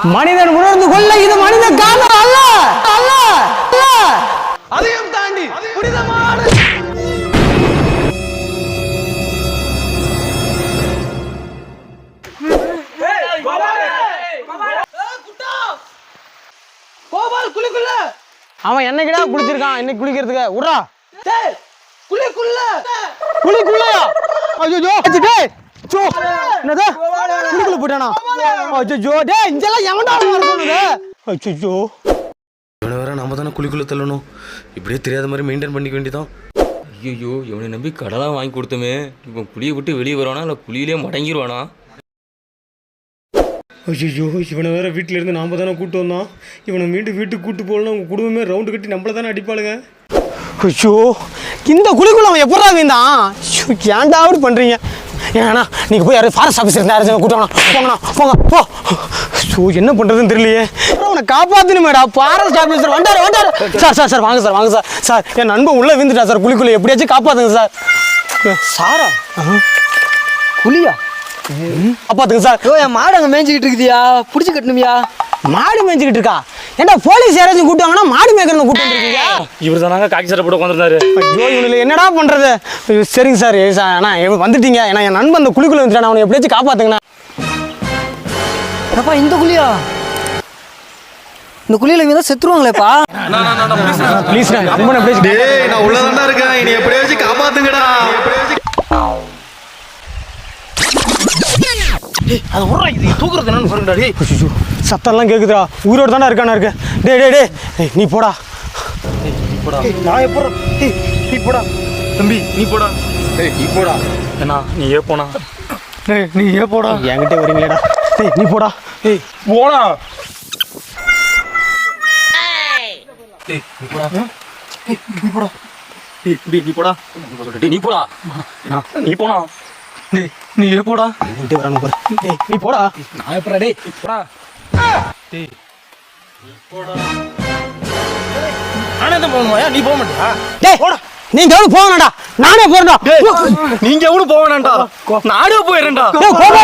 மனிதன் உணர்ந்து கொள்ள இது மனித காதல் அல்ல அல்ல அல்ல. அதையும் தாண்டி புனிதமான குளிக்குள்ள அவன் என்னைக்கிடா குளிச்சிருக்கான் இன்னைக்கு குளிக்கிறதுக்கு உடா குளிக்குள்ள குளிக்குள்ளயா ஐயோ ஜோ என்னது குளிக்குள்ள போட்டானா ஐயோ டேய் இங்கெல்லாம் எவன்டா வருது ஐயோ இவனை வேற நாம தானே குளிக்குள்ள தள்ளணும் இப்படியே தெரியாத மாதிரி மெயின்டைன் பண்ணிக்க வேண்டியதான் ஐயோ இவனை நம்பி கடலாம் வாங்கி கொடுத்தோமே இவன் குழியை விட்டு வெளியே வருவானா இல்லை குழியிலே மடங்கிடுவானா ஐயோ இவனை வேற வீட்டில இருந்து நாம தானே கூட்டு வந்தான் இவனை மீண்டும் வீட்டுக்கு கூட்டு போகலன்னா உங்க குடும்பமே ரவுண்டு கட்டி நம்மள தானே அடிப்பாளுங்க ஐயோ இந்த குழிக்குள்ள அவன் எப்படா வீந்தான் ஏன்டா அப்படி பண்றீங்க ஏன்னா நீங்க போய் யாரும் ஃபாரஸ்ட் ஆஃபீஸர் யாரும் கூட்டணும் போங்கண்ணா போங்க போ ஸோ என்ன பண்றதுன்னு தெரியலையே அவனை காப்பாத்தணுமேடா ஃபாரஸ்ட் ஆஃபீஸர் வந்தாரு சார் வாங்க சார் என் நண்பன் உள்ள வீந்துட்டா சார் குழிக்குள்ள எப்படியாச்சும் காப்பாத்துங்க சார் சாரா குழியா காப்பாத்துங்க சார் என் மாடு அங்கே மேய்ஞ்சிக்கிட்டு இருக்குதியா பிடிச்சி கட்டணுமியா மாடு மேய்ஞ்சிக்கிட்டு இருக்கா ஏன்டா போலீஸ் யாராச்சும் கூட்டுவாங்கன்னா மாடு மேய்க்கிறவங்க கூட்டு வந்துருக்கீங்க இவர் தானாங்க காக்கி சட்டை போட்டு உட்காந்துருந்தாரு ஐயோ இவனுல என்னடா பண்றது சரிங்க சார் அண்ணா வந்துட்டீங்க ஏன்னா என் நண்பன் அந்த குழிக்குள்ள வந்துட்டான் அவனை எப்படியாச்சும் காப்பாத்துங்கண்ணா அப்பா இந்த குழியா இந்த குழியில இவங்க தான் செத்துருவாங்களேப்பா ப்ளீஸ் நண்பன் எப்படியாச்சும் நான் உள்ளதாண்டா இருக்கேன் என்னை எப்படியாச்சும் காப்பாத்துங்கடா அது உர்றா இது தூக்குறது என்னன்னு பாருங்கடா டேய் ஐயோ சத்தம்லாம் கேக்குதுடா உயிரோட தானே இருக்கானா இருக்கு டேய் நீ போடா நான் எப்போ நீ போடா தம்பி நீ போடா நீ போடா ஏன்னா நீ ஏ போனா நீ ஏன் போடா என்கிட்ட வரீங்களேடா நீ போடா போடா நீ போடா நீ போடா நீ போனா நீ ஏன் போடா என்கிட்ட வரானு பாரு நீ போடா நான் எப்படா டேய் போடா நானே தான் போகணுமா நீ போக மாட்டியா டேய் போடா நீங்க எவ்வளவு போங்கடா நானே போறேன்டா நீங்க எவ்வளவு போக வேணாம்டா நானே போயிடுறேன்டா டேய் போடா